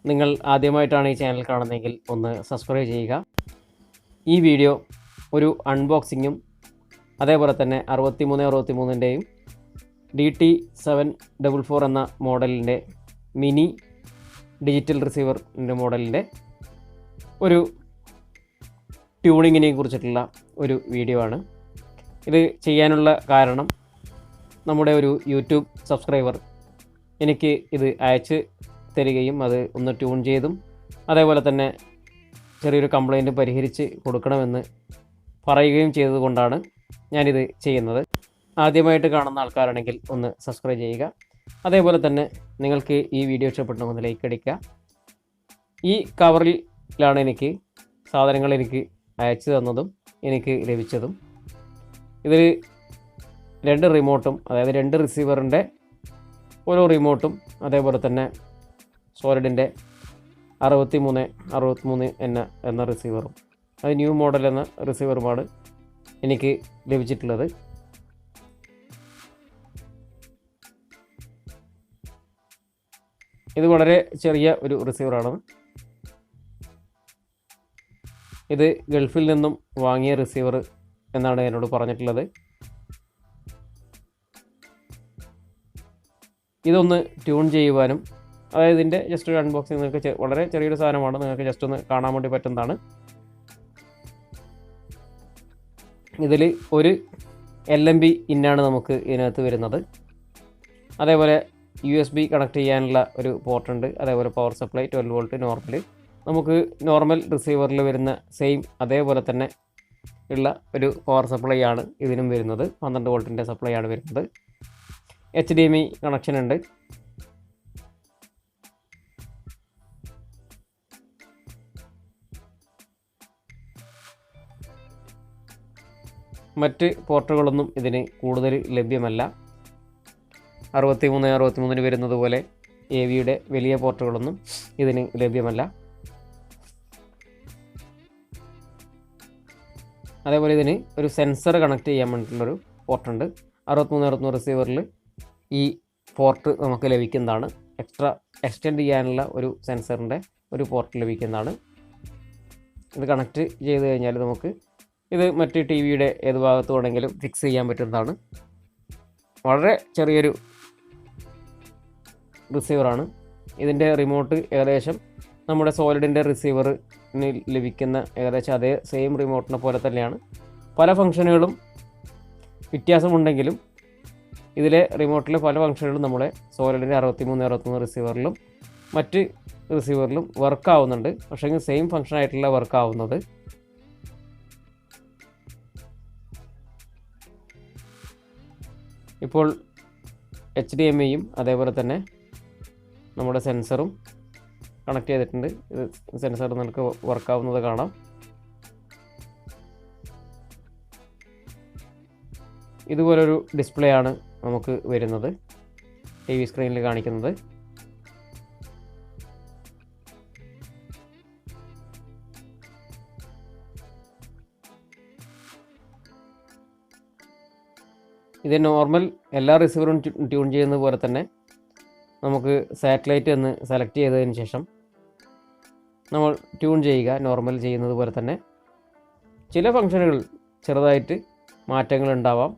നിങ്ങൾ ആദ്യമായിട്ടാണ് ഈ ചാനൽ കാണുന്നതെങ്കിൽ ഒന്ന് സബ്സ്ക്രൈബ് ചെയ്യുക. ഈ വീഡിയോ ഒരു അൺബോക്സിങ്ങും അതേപോലെ തന്നെ 6363ൻ്റെയും DT-744 എന്ന മോഡലിൻ്റെ മിനി ഡിജിറ്റൽ റിസീവറിൻ്റെ മോഡലിൻ്റെ ഒരു ട്യൂണിങ്ങിനെ കുറിച്ചിട്ടുള്ള ഒരു വീഡിയോ ആണ്. ഇത് ചെയ്യാനുള്ള കാരണം നമ്മുടെ ഒരു യൂട്യൂബ് സബ്സ്ക്രൈബർ എനിക്ക് ഇത് അയച്ച് തരികയും അത് ഒന്ന് ട്യൂൺ ചെയ്തും അതേപോലെ തന്നെ ചെറിയൊരു കംപ്ലൈൻറ്റ് പരിഹരിച്ച് കൊടുക്കണമെന്ന് പറയുകയും ചെയ്തതുകൊണ്ടാണ് ഞാനിത് ചെയ്യുന്നത്. ആദ്യമായിട്ട് കാണുന്ന ആൾക്കാരാണെങ്കിൽ ഒന്ന് സബ്സ്ക്രൈബ് ചെയ്യുക. അതേപോലെ തന്നെ നിങ്ങൾക്ക് ഈ വീഡിയോ ഇഷ്ടപ്പെട്ടെങ്കിൽ ഒന്ന് ലൈക്ക് അടിക്കുക. ഈ കവറിലാണ് എനിക്ക് സാധനങ്ങൾ എനിക്ക് അയച്ചു തന്നതും എനിക്ക് ലഭിച്ചതും. ഇതിൽ 2 റിമോട്ടും, അതായത് 2 റിസീവറിൻ്റെ ഓരോ റിമോട്ടും, അതേപോലെ തന്നെ സോളിഡിൻ്റെ 6363 എന്ന റിസീവറും, അത് ന്യൂ മോഡൽ എന്ന റിസീവറുമാണ് എനിക്ക് ലഭിച്ചിട്ടുള്ളത്. ഇത് വളരെ ചെറിയ ഒരു റിസീവറാണ്. ഇത് ഗൾഫിൽ നിന്നും വാങ്ങിയ റിസീവർ എന്നാണ് എന്നോട് പറഞ്ഞിട്ടുള്ളത്. ഇതൊന്ന് ട്യൂൺ ചെയ്യുവാനും, അതായത് ഇതിൻ്റെ ജസ്റ്റ് ഒരു അൺബോക്സിങ് നിങ്ങൾക്ക് വളരെ ചെറിയൊരു സാധനമാണ്, നിങ്ങൾക്ക് ജസ്റ്റ് ഒന്ന് കാണാൻ വേണ്ടി പറ്റുന്നതാണ്. ഇതിൽ ഒരു LMB ഇന്നാണ് നമുക്ക് ഇതിനകത്ത് വരുന്നത്. അതേപോലെ USB കണക്ട് ചെയ്യാനുള്ള ഒരു പോർട്ടുണ്ട്. അതേപോലെ പവർ സപ്ലൈ 12 വോൾട്ട് നോർമൽ. നമുക്ക് നോർമൽ റിസീവറിൽ വരുന്ന സെയിം അതേപോലെ തന്നെ ഉള്ള ഒരു പവർ സപ്ലൈ ആണ് ഇതിനും വരുന്നത്. 12 വോൾട്ടിൻ്റെ സപ്ലൈ ആണ് വരുന്നത്. HDMI കണക്ഷൻ ഉണ്ട്. മറ്റ് പോർട്ടുകളൊന്നും ഇതിന് കൂടുതൽ ലഭ്യമല്ല. 63 വരുന്നത് പോലെ AVയുടെ വലിയ പോർട്ടുകളൊന്നും ഇതിന് ലഭ്യമല്ല. അതേപോലെ ഇതിന് ഒരു സെൻസർ കണക്ട് ചെയ്യാൻ വേണ്ടിയിട്ടുള്ളൊരു പോർട്ടുണ്ട്. 63 റിസീവറിൽ ഈ പോർട്ട് നമുക്ക് ലഭിക്കുന്നതാണ്. എക്സ്റ്റെൻഡ് ചെയ്യാനുള്ള ഒരു സെൻസറിൻ്റെ ഒരു പോർട്ട് ലഭിക്കുന്നതാണ്. ഇത് കണക്ട് ചെയ്ത് കഴിഞ്ഞാൽ നമുക്ക് ഇത് മറ്റ് TVയുടെ ഏത് ഭാഗത്ത് വേണമെങ്കിലും ഫിക്സ് ചെയ്യാൻ പറ്റുന്നതാണ്. വളരെ ചെറിയൊരു റിസീവറാണ്. ഇതിൻ്റെ റിമോട്ട് ഏകദേശം നമ്മുടെ സോളിഡിൻ്റെ റിസീവറിന് ലഭിക്കുന്ന ഏകദേശം അതേ സെയിം റിമോട്ടിനെ പോലെ തന്നെയാണ്. പല ഫംഗ്ഷനുകളും വ്യത്യാസമുണ്ടെങ്കിലും ഇതിലെ റിമോട്ടിലെ പല ഫംഗ്ഷനുകളും നമ്മുടെ സോളിഡിൻ്റെ 63 റിസീവറിലും മറ്റ് റിസീവറിലും വർക്കാവുന്നുണ്ട്. പക്ഷേ സെയിം ഫംഗ്ഷനായിട്ടുള്ള വർക്കാവുന്നത്. ഇപ്പോൾ HDMIയും അതേപോലെ തന്നെ നമ്മുടെ സെൻസറും കണക്ട് ചെയ്തിട്ടുണ്ട്. ഇത് സെൻസർ നമുക്ക് വർക്കാവുന്നത് കാണാം. ഇതുപോലൊരു ഡിസ്പ്ലേ ആണ് നമുക്ക് വരുന്നത്, TV സ്ക്രീനിൽ കാണിക്കുന്നത്. ഇത് നോർമൽ എല്ലാ റിസീവറും ട്യൂൺ ചെയ്യുന്നത് പോലെ തന്നെ നമുക്ക് സാറ്റലൈറ്റ് എന്ന് സെലക്ട് ചെയ്തതിന് ശേഷം നമ്മൾ ട്യൂൺ ചെയ്യുക. നോർമൽ ചെയ്യുന്നത് പോലെ തന്നെ ചില ഫംഗ്ഷനുകൾ ചെറുതായിട്ട് മാറ്റങ്ങൾ ഉണ്ടാവാം.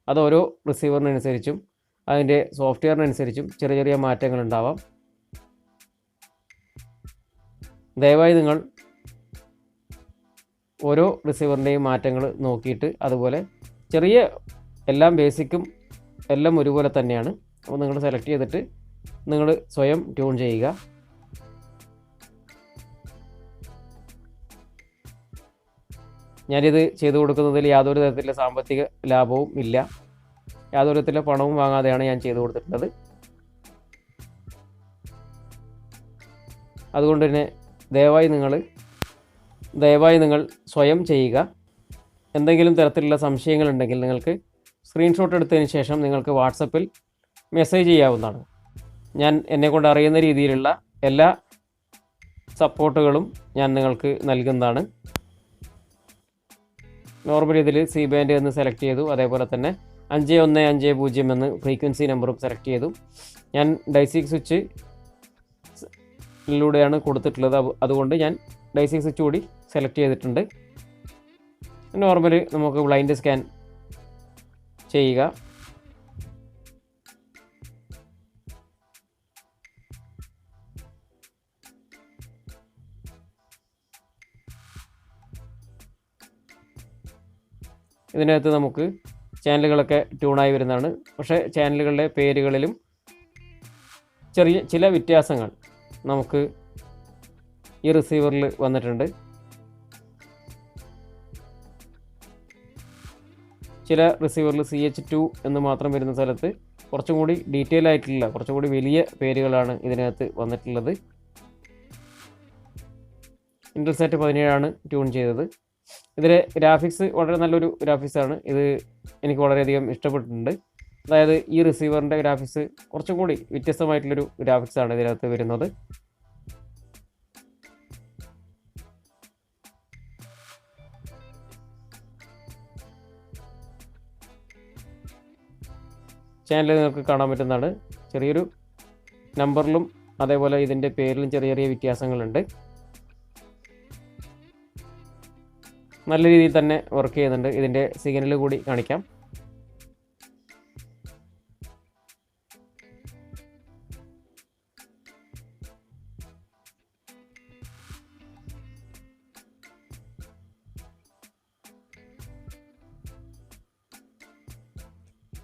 അത് ഓരോ റിസീവറിനനുസരിച്ചും അതിൻ്റെ സോഫ്റ്റ്വെയറിനനുസരിച്ചും ചെറിയ ചെറിയ മാറ്റങ്ങൾ ഉണ്ടാവാം. ദയവായി നിങ്ങൾ ഓരോ റിസീവറിൻ്റെയും മാറ്റങ്ങൾ നോക്കിയിട്ട്, അതുപോലെ ചെറിയ എല്ലാം ബേസിക്കും എല്ലാം ഒരുപോലെ തന്നെയാണ്. അപ്പോൾ നിങ്ങൾ സെലക്ട് ചെയ്തിട്ട് നിങ്ങൾ സ്വയം ട്യൂൺ ചെയ്യുക. ഞാനിത് ചെയ്തു കൊടുക്കുന്നതിൽ യാതൊരു തരത്തിലുള്ള സാമ്പത്തിക ലാഭവും ഇല്ല. യാതൊരു തരത്തിലുള്ള പണവും വാങ്ങാതെയാണ് ഞാൻ ചെയ്തു കൊടുത്തിട്ടുള്ളത്. അതുകൊണ്ട് തന്നെ ദയവായി നിങ്ങൾ സ്വയം ചെയ്യുക. എന്തെങ്കിലും തരത്തിലുള്ള സംശയങ്ങളുണ്ടെങ്കിൽ നിങ്ങൾക്ക് സ്ക്രീൻഷോട്ട് എടുത്തതിന് ശേഷം നിങ്ങൾക്ക് വാട്സപ്പിൽ മെസ്സേജ് ചെയ്യാവുന്നതാണ്. ഞാൻ എന്നെക്കൊണ്ട് അറിയുന്ന രീതിയിലുള്ള എല്ലാ സപ്പോർട്ടുകളും ഞാൻ നിങ്ങൾക്ക് നൽകുന്നതാണ്. നോർമൽ ഇതിൽ CBAND എന്ന് സെലക്ട് ചെയ്തു. അതേപോലെ തന്നെ 5150 എന്ന് ഫ്രീക്വൻസി നമ്പറും സെലക്ട് ചെയ്തു. ഞാൻ DISEQC സ്വിച്ച് ചാനലിലൂടെയാണ് കൊടുത്തിട്ടുള്ളത്. അതുകൊണ്ട് ഞാൻ DISEQC കൂടി സെലക്ട് ചെയ്തിട്ടുണ്ട്. നോർമലി നമുക്ക് ബ്ലൈൻഡ് സ്കാൻ ചെയ്യുക. ഇതിനകത്ത് നമുക്ക് ചാനലുകളൊക്കെ ട്യൂണായി വരുന്നതാണ്. പക്ഷേ ചാനലുകളുടെ പേരുകളിലും ചില വ്യത്യാസങ്ങൾ നമുക്ക് ഈ റിസീവറിൽ വന്നിട്ടുണ്ട്. ചില റിസീവറിൽ CH2 എന്ന് മാത്രം വരുന്ന സ്ഥലത്ത് കുറച്ചും കൂടി ഡീറ്റെയിൽ ആയിട്ടുള്ള കുറച്ചും കൂടി വലിയ പേരുകളാണ് ഇതിനകത്ത് വന്നിട്ടുള്ളത്. Intelsat 17 ആണ് ട്യൂൺ ചെയ്തത്. ഇതിലെ ഗ്രാഫിക്സ് വളരെ നല്ലൊരു ഗ്രാഫിക്സാണ്. ഇത് എനിക്ക് വളരെയധികം ഇഷ്ടപ്പെട്ടിട്ടുണ്ട്. അതായത് ഈ റിസീവറിൻ്റെ ഗ്രാഫിക്സ് കുറച്ചും കൂടി വ്യത്യസ്തമായിട്ടുള്ളൊരു ഗ്രാഫിക്സാണ് ഇതിനകത്ത് വരുന്നത്. ചാനൽ നിങ്ങൾക്ക് കാണാൻ പറ്റുന്നതാണ്. ചെറിയൊരു നമ്പറിലും അതേപോലെ ഇതിൻ്റെ പേരിലും ചെറിയ ചെറിയ വ്യത്യാസങ്ങളുണ്ട്. നല്ല രീതിയിൽ തന്നെ വർക്ക് ചെയ്യുന്നുണ്ട്. ഇതിൻ്റെ സിഗ്നൽ കൂടി കാണിക്കാം.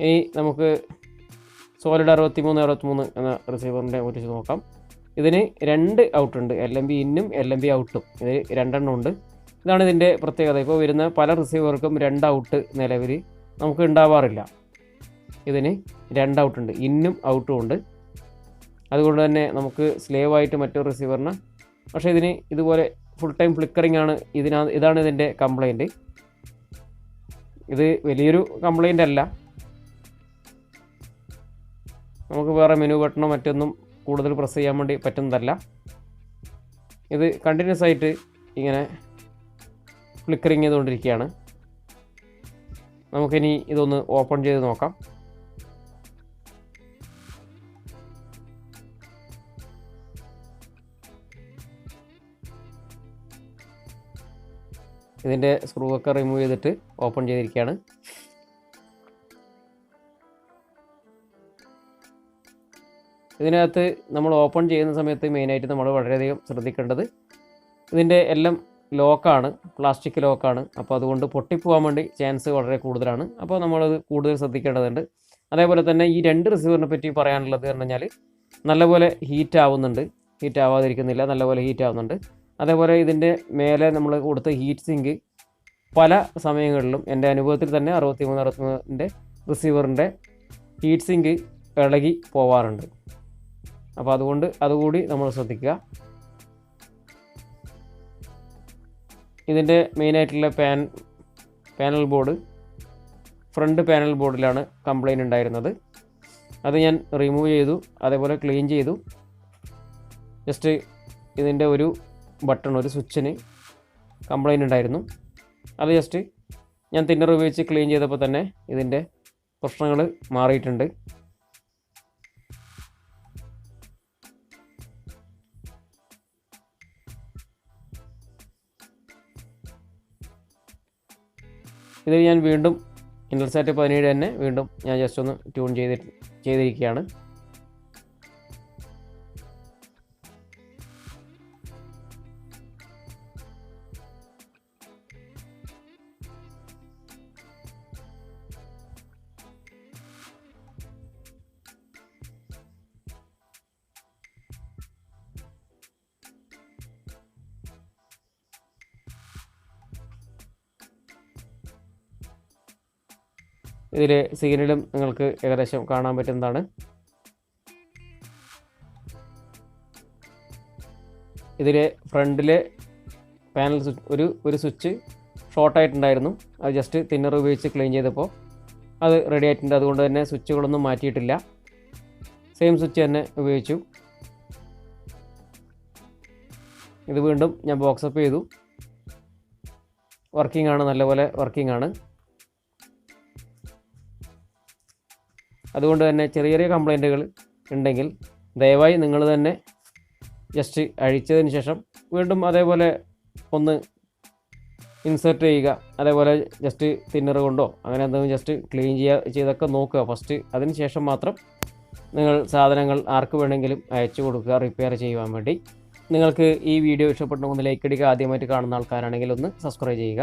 ഇനി നമുക്ക് SOLID6363 എന്ന റിസീവറിൻ്റെ കുറിച്ച് നോക്കാം. ഇതിന് 2 ഔട്ടുണ്ട്, LMB ഇന്നും LMB ഔട്ടും. ഇത് 2 എണ്ണം ഉണ്ട്. ഇതാണ് ഇതിൻ്റെ പ്രത്യേകത. ഇപ്പോൾ വരുന്ന പല റിസീവർക്കും 2 ഔട്ട് നിലവിൽ നമുക്ക് ഉണ്ടാവാറില്ല. ഇതിന് 2 ഔട്ടുണ്ട്, ഇന്നും ഔട്ടും ഉണ്ട്. അതുകൊണ്ട് തന്നെ നമുക്ക് സ്ലേവായിട്ട് മറ്റൊരു റിസീവറിന്, പക്ഷേ ഇതിന് ഇതുപോലെ ഫുൾ ടൈം ഫ്ലിക്കറിംഗ് ആണ്. ഇതാണ് ഇതിൻ്റെ കംപ്ലൈൻറ്റ്. ഇത് വലിയൊരു കംപ്ലൈൻ്റ് അല്ല. നമുക്ക് വേറെ മെനു ബട്ടണോ മറ്റൊന്നും കൂടുതൽ പ്രസ് ചെയ്യാൻ വേണ്ടി പറ്റുന്നതല്ല. ഇത് കണ്ടിന്യൂസ് ആയിട്ട് ഇങ്ങനെ ഫ്ലിക്കറിങ് ചെയ്തുകൊണ്ടിരിക്കുകയാണ്. നമുക്കിനി ഇതൊന്ന് ഓപ്പൺ ചെയ്ത് നോക്കാം. ഇതിൻ്റെ സ്ക്രൂ ഒക്കെ റിമൂവ് ചെയ്തിട്ട് ഓപ്പൺ ചെയ്തിരിക്കുകയാണ്. ഇതിനകത്ത് നമ്മൾ ഓപ്പൺ ചെയ്യുന്ന സമയത്ത് മെയിനായിട്ട് നമ്മൾ വളരെയധികം ശ്രദ്ധിക്കേണ്ടത് ഇതിൻ്റെ എല്ലാം ലോക്കാണ്, പ്ലാസ്റ്റിക് ലോക്കാണ്. അപ്പോൾ അതുകൊണ്ട് പൊട്ടിപ്പോകാൻ വേണ്ടി ചാൻസ് വളരെ കൂടുതലാണ്. അപ്പോൾ നമ്മളത് കൂടുതൽ ശ്രദ്ധിക്കേണ്ടതുണ്ട്. അതേപോലെ തന്നെ ഈ 2 റിസീവറിനെ പറ്റി പറയാനുള്ളത് എന്ന് പറഞ്ഞാൽ നല്ലപോലെ ഹീറ്റ് ആവുന്നുണ്ട്, ഹീറ്റ് ആവാതിരിക്കുന്നില്ല, നല്ലപോലെ ഹീറ്റ് ആവുന്നുണ്ട്. അതേപോലെ ഇതിൻ്റെ മേലെ നമ്മൾ കൊടുത്ത ഹീറ്റ് സിങ്ക് പല സമയങ്ങളിലും എൻ്റെ അനുഭവത്തിൽ തന്നെ 6363ൻ്റെ റിസീവറിൻ്റെ ഹീറ്റ് സിങ്ക് ഇളകി പോവാറുണ്ട്. അപ്പോൾ അതുകൊണ്ട് അതുകൂടി നമ്മൾ ശ്രദ്ധിക്കുക. ഇതിൻ്റെ മെയിനായിട്ടുള്ള പാനൽ ബോർഡ്, ഫ്രണ്ട് പാനൽ ബോർഡിലാണ് കംപ്ലൈൻറ്റ് ഉണ്ടായിരുന്നത്. അത് ഞാൻ റിമൂവ് ചെയ്തു, അതേപോലെ ക്ലീൻ ചെയ്തു. ജസ്റ്റ് ഇതിൻ്റെ ഒരു ബട്ടൺ, ഒരു സ്വിച്ചിന് കംപ്ലൈൻറ്റ് ഉണ്ടായിരുന്നു. അത് ജസ്റ്റ് ഞാൻ തിന്നർ ഉപയോഗിച്ച് ക്ലീൻ ചെയ്തപ്പോൾ തന്നെ ഇതിൻ്റെ പ്രശ്നങ്ങൾ മാറിയിട്ടുണ്ട്. ഇതിൽ ഞാൻ വീണ്ടും Intelsat 17 തന്നെ വീണ്ടും ഞാൻ ജസ്റ്റ് ഒന്ന് ട്യൂൺ ചെയ്തിരിക്കുകയാണ്. ഇതിലെ സിഗ്നലും നിങ്ങൾക്ക് ഏകദേശം കാണാൻ പറ്റുന്നതാണ്. ഇതിലെ ഫ്രണ്ടിലെ പാനൽ ഒരു സ്വിച്ച് ഷോർട്ടായിട്ടുണ്ടായിരുന്നു. അത് ജസ്റ്റ് തിന്നർ ഉപയോഗിച്ച് ക്ലീൻ ചെയ്തപ്പോൾ അത് റെഡി ആയിട്ടുണ്ട്. അതുകൊണ്ട് തന്നെ സ്വിച്ചുകളൊന്നും മാറ്റിയിട്ടില്ല, സെയിം സ്വിച്ച് തന്നെ ഉപയോഗിച്ചു. ഇത് വീണ്ടും ഞാൻ ബോക്സ് അപ്പ് ചെയ്തു. വർക്കിംഗ് ആണ്, നല്ലപോലെ വർക്കിംഗ് ആണ്. അതുകൊണ്ട് തന്നെ ചെറിയ ചെറിയ കംപ്ലൈൻറ്റുകൾ ഉണ്ടെങ്കിൽ ദയവായി നിങ്ങൾ തന്നെ ജസ്റ്റ് അഴിച്ചതിന് ശേഷം വീണ്ടും അതേപോലെ ഒന്ന് ഇൻസേർട്ട് ചെയ്യുക. അതേപോലെ ജസ്റ്റ് തിന്നർ കൊണ്ടോ അങ്ങനെ എന്തെങ്കിലും ജസ്റ്റ് ക്ലീൻ ചെയ്തൊക്കെ നോക്കുക ഫസ്റ്റ്. അതിന് ശേഷം മാത്രം നിങ്ങൾ സാധനങ്ങൾ ആർക്ക് വേണമെങ്കിലും അയച്ചു കൊടുക്കുക റിപ്പയർ ചെയ്യുവാൻ വേണ്ടി. നിങ്ങൾക്ക് ഈ വീഡിയോ ഇഷ്ടപ്പെട്ടെങ്കിൽ ഒന്ന് ലൈക്ക് അടിക്കുക. ആദ്യമായിട്ട് കാണുന്ന ആൾക്കാരാണെങ്കിൽ ഒന്ന് സബ്സ്ക്രൈബ് ചെയ്യുക.